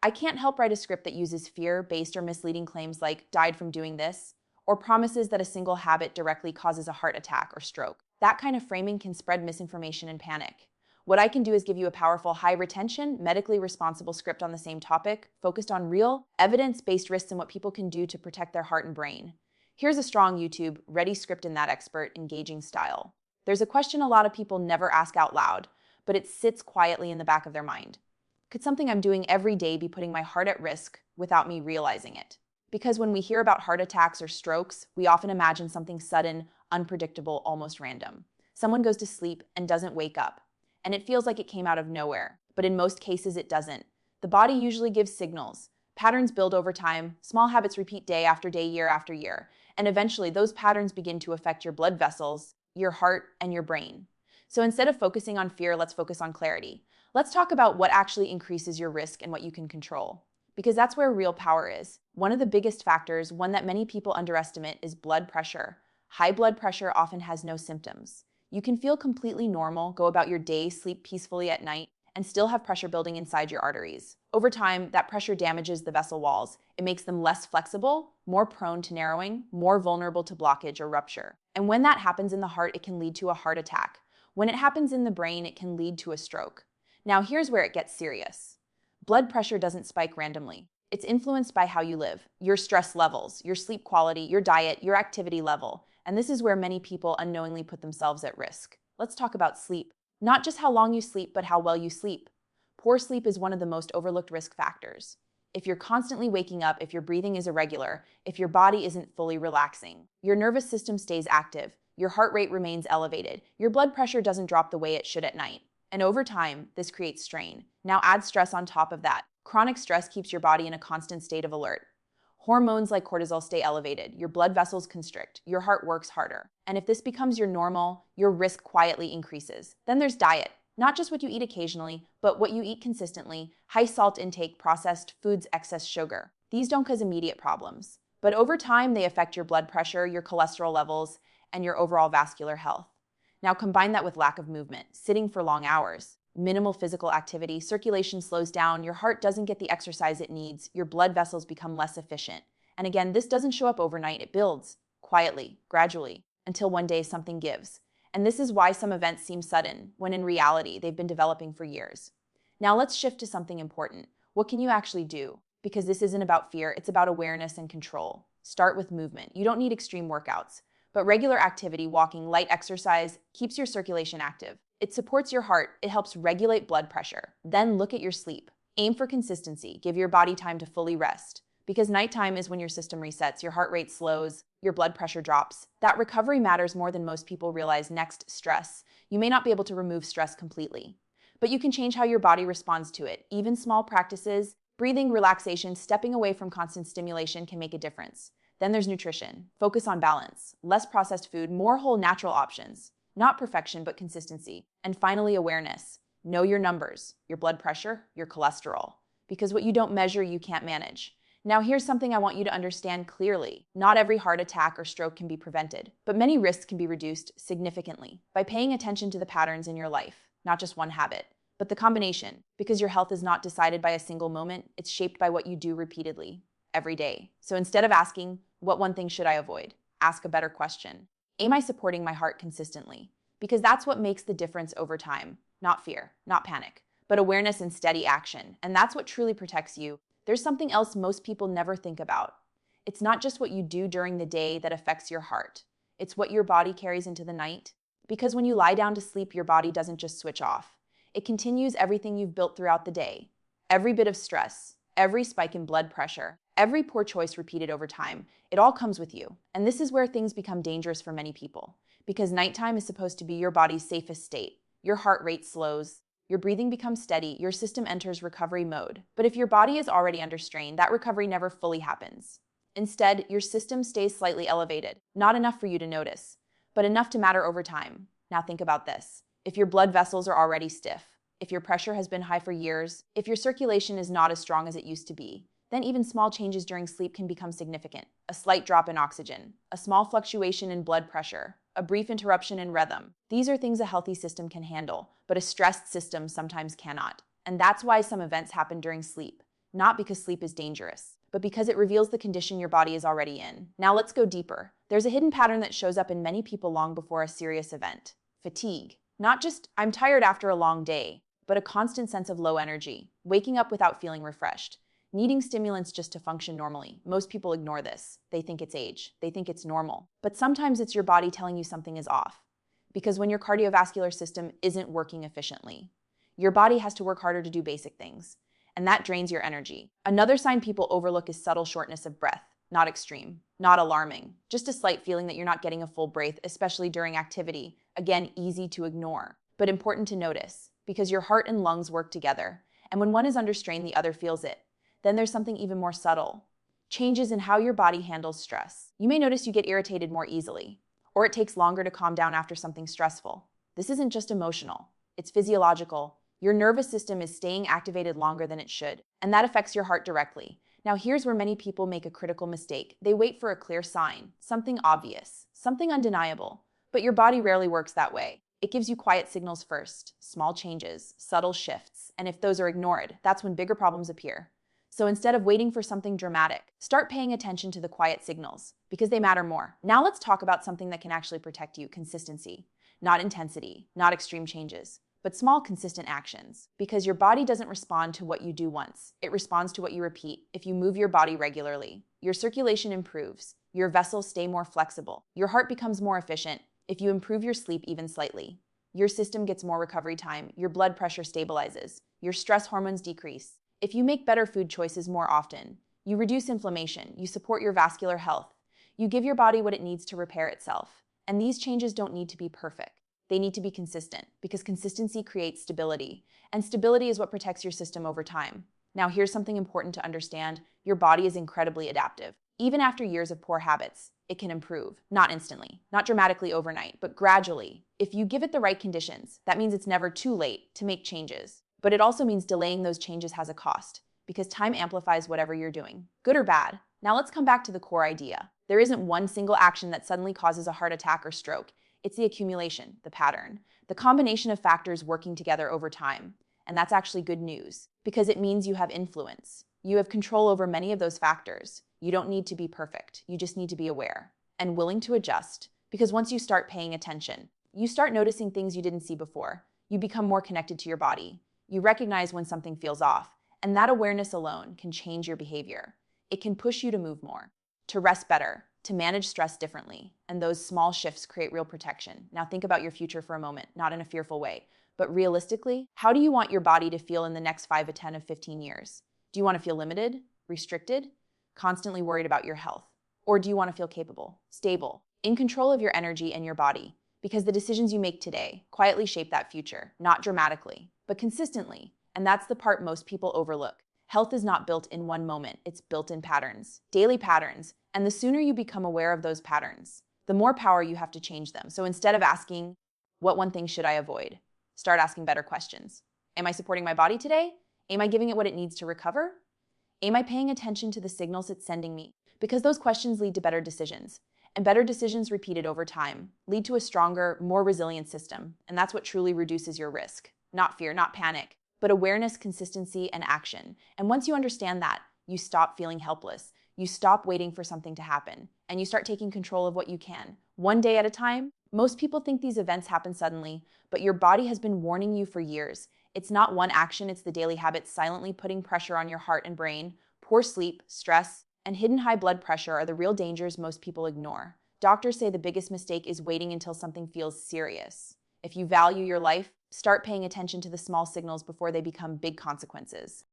I can't help write a script that uses fear-based or misleading claims like died from doing this, or promises that a single habit directly causes a heart attack or stroke. That kind of framing can spread misinformation and panic. What I can do is give you a powerful, high-retention, medically responsible script on the same topic, focused on real, evidence-based risks and what people can do to protect their heart and brain. Here's a strong YouTube, ready script in that expert, engaging style. There's a question a lot of people never ask out loud, but it sits quietly in the back of their mind. Could something I'm doing every day be putting my heart at risk without me realizing it? Because when we hear about heart attacks or strokes, we often imagine something sudden, unpredictable, almost random. Someone goes to sleep and doesn't wake up, and it feels like it came out of nowhere. But in most cases, it doesn't. The body usually gives signals. Patterns build over time, small habits repeat day after day, year after year, and eventually those patterns begin to affect your blood vessels, your heart, and your brain. So instead of focusing on fear, let's focus on clarity. Let's talk about what actually increases your risk and what you can control. Because that's where real power is. One of the biggest factors, one that many people underestimate, is blood pressure. High blood pressure often has no symptoms. You can feel completely normal, go about your day, sleep peacefully at night, and still have pressure building inside your arteries. Over time, that pressure damages the vessel walls. It makes them less flexible, more prone to narrowing, more vulnerable to blockage or rupture. And when that happens in the heart, it can lead to a heart attack. When it happens in the brain, it can lead to a stroke. Now here's where it gets serious. Blood pressure doesn't spike randomly. It's influenced by how you live, your stress levels, your sleep quality, your diet, your activity level. And this is where many people unknowingly put themselves at risk. Let's talk about sleep. Not just how long you sleep, but how well you sleep. Poor sleep is one of the most overlooked risk factors. If you're constantly waking up, if your breathing is irregular, if your body isn't fully relaxing, your nervous system stays active, your heart rate remains elevated, your blood pressure doesn't drop the way it should at night. And over time, this creates strain. Now add stress on top of that. Chronic stress keeps your body in a constant state of alert. Hormones like cortisol stay elevated, your blood vessels constrict, your heart works harder. And if this becomes your normal, your risk quietly increases. Then there's diet. Not just what you eat occasionally, but what you eat consistently, high salt intake, processed foods, excess sugar. These don't cause immediate problems, but over time they affect your blood pressure, your cholesterol levels, and your overall vascular health. Now combine that with lack of movement, sitting for long hours, minimal physical activity, circulation slows down, your heart doesn't get the exercise it needs, your blood vessels become less efficient. And again, this doesn't show up overnight, it builds, quietly, gradually, until one day something gives. And this is why some events seem sudden, when in reality, they've been developing for years. Now let's shift to something important. What can you actually do? Because this isn't about fear, it's about awareness and control. Start with movement. You don't need extreme workouts, but regular activity, walking, light exercise, keeps your circulation active. It supports your heart, it helps regulate blood pressure. Then look at your sleep. Aim for consistency, give your body time to fully rest. Because nighttime is when your system resets, your heart rate slows, your blood pressure drops. That recovery matters more than most people realize. Next, stress. You may not be able to remove stress completely, but you can change how your body responds to it. Even small practices, breathing, relaxation, stepping away from constant stimulation can make a difference. Then there's nutrition. Focus on balance. Less processed food, more whole natural options. Not perfection, but consistency. And finally, awareness. Know your numbers, your blood pressure, your cholesterol. Because what you don't measure, you can't manage. Now here's something I want you to understand clearly. Not every heart attack or stroke can be prevented, but many risks can be reduced significantly by paying attention to the patterns in your life, not just one habit, but the combination. Because your health is not decided by a single moment, it's shaped by what you do repeatedly, every day. So instead of asking, what one thing should I avoid? Ask a better question. Am I supporting my heart consistently? Because that's what makes the difference over time. Not fear, not panic, but awareness and steady action. And that's what truly protects you. There's something else most people never think about. It's not just what you do during the day that affects your heart. It's what your body carries into the night. Because when you lie down to sleep, your body doesn't just switch off. It continues everything you've built throughout the day. Every bit of stress, every spike in blood pressure, every poor choice repeated over time, it all comes with you. And this is where things become dangerous for many people. Because nighttime is supposed to be your body's safest state. Your heart rate slows, your breathing becomes steady, your system enters recovery mode. But if your body is already under strain, that recovery never fully happens. Instead, your system stays slightly elevated, not enough for you to notice, but enough to matter over time. Now think about this. If your blood vessels are already stiff, if your pressure has been high for years, if your circulation is not as strong as it used to be, then even small changes during sleep can become significant. A slight drop in oxygen, a small fluctuation in blood pressure, a brief interruption in rhythm. These are things a healthy system can handle, but a stressed system sometimes cannot. And that's why some events happen during sleep. not because sleep is dangerous, but because it reveals the condition your body is already in. Now let's go deeper. There's a hidden pattern that shows up in many people long before a serious event: fatigue. Not just, I'm tired after a long day, but a constant sense of low energy, waking up without feeling refreshed, needing stimulants just to function normally. Most people ignore this. They think it's age. They think it's normal. But sometimes it's your body telling you something is off. Because when your cardiovascular system isn't working efficiently, your body has to work harder to do basic things, and that drains your energy. Another sign people overlook is subtle shortness of breath. Not extreme, not alarming, just a slight feeling that you're not getting a full breath, especially during activity. Again, easy to ignore, but important to notice, because your heart and lungs work together, and when one is under strain, the other feels it. Then there's something even more subtle: changes in how your body handles stress. You may notice you get irritated more easily, or it takes longer to calm down after something stressful. This isn't just emotional, it's physiological. Your nervous system is staying activated longer than it should, and that affects your heart directly. Now here's where many people make a critical mistake. They wait for a clear sign, something obvious, something undeniable. But your body rarely works that way. It gives you quiet signals first, small changes, subtle shifts, and if those are ignored, that's when bigger problems appear. So instead of waiting for something dramatic, start paying attention to the quiet signals, because they matter more. Now let's talk about something that can actually protect you: consistency. Not intensity, not extreme changes, but small, consistent actions. Because your body doesn't respond to what you do once. It responds to what you repeat. If you move your body regularly, your circulation improves, your vessels stay more flexible, your heart becomes more efficient. If you improve your sleep even slightly, your system gets more recovery time, your blood pressure stabilizes, your stress hormones decrease. If you make better food choices more often, you reduce inflammation, you support your vascular health, you give your body what it needs to repair itself. And these changes don't need to be perfect. They need to be consistent, because consistency creates stability, and stability is what protects your system over time. Now here's something important to understand: your body is incredibly adaptive. Even after years of poor habits, it can improve. Not instantly, not dramatically overnight, but gradually. If you give it the right conditions, that means it's never too late to make changes. But it also means delaying those changes has a cost, because time amplifies whatever you're doing, good or bad. Now let's come back to the core idea. There isn't one single action that suddenly causes a heart attack or stroke. It's the accumulation, the pattern, the combination of factors working together over time. And that's actually good news, because it means you have influence. You have control over many of those factors. You don't need to be perfect. You just need to be aware and willing to adjust, because once you start paying attention, you start noticing things you didn't see before. You become more connected to your body. You recognize when something feels off, and that awareness alone can change your behavior. It can push you to move more, to rest better, to manage stress differently, and those small shifts create real protection. Now think about your future for a moment, not in a fearful way, but realistically. How do you want your body to feel in the next 5 to 10 of 15 years? Do you want to feel limited, restricted, constantly worried about your health? Or do you want to feel capable, stable, in control of your energy and your body? Because the decisions you make today quietly shape that future, not dramatically, but consistently. And that's the part most people overlook. Health is not built in one moment, it's built in patterns, daily patterns. And the sooner you become aware of those patterns, the more power you have to change them. So instead of asking, what one thing should I avoid? Start asking better questions. Am I supporting my body today? Am I giving it what it needs to recover? Am I paying attention to the signals it's sending me? Because those questions lead to better decisions. And better decisions repeated over time lead to a stronger, more resilient system. And that's what truly reduces your risk. Not fear, not panic, but awareness, consistency, and action. And once you understand that, you stop feeling helpless. You stop waiting for something to happen, and you start taking control of what you can, one day at a time. Most people think these events happen suddenly, but your body has been warning you for years. It's not one action, it's the daily habits silently putting pressure on your heart and brain. Poor sleep, stress, and hidden high blood pressure are the real dangers most people ignore. Doctors say the biggest mistake is waiting until something feels serious. If you value your life, start paying attention to the small signals before they become big consequences.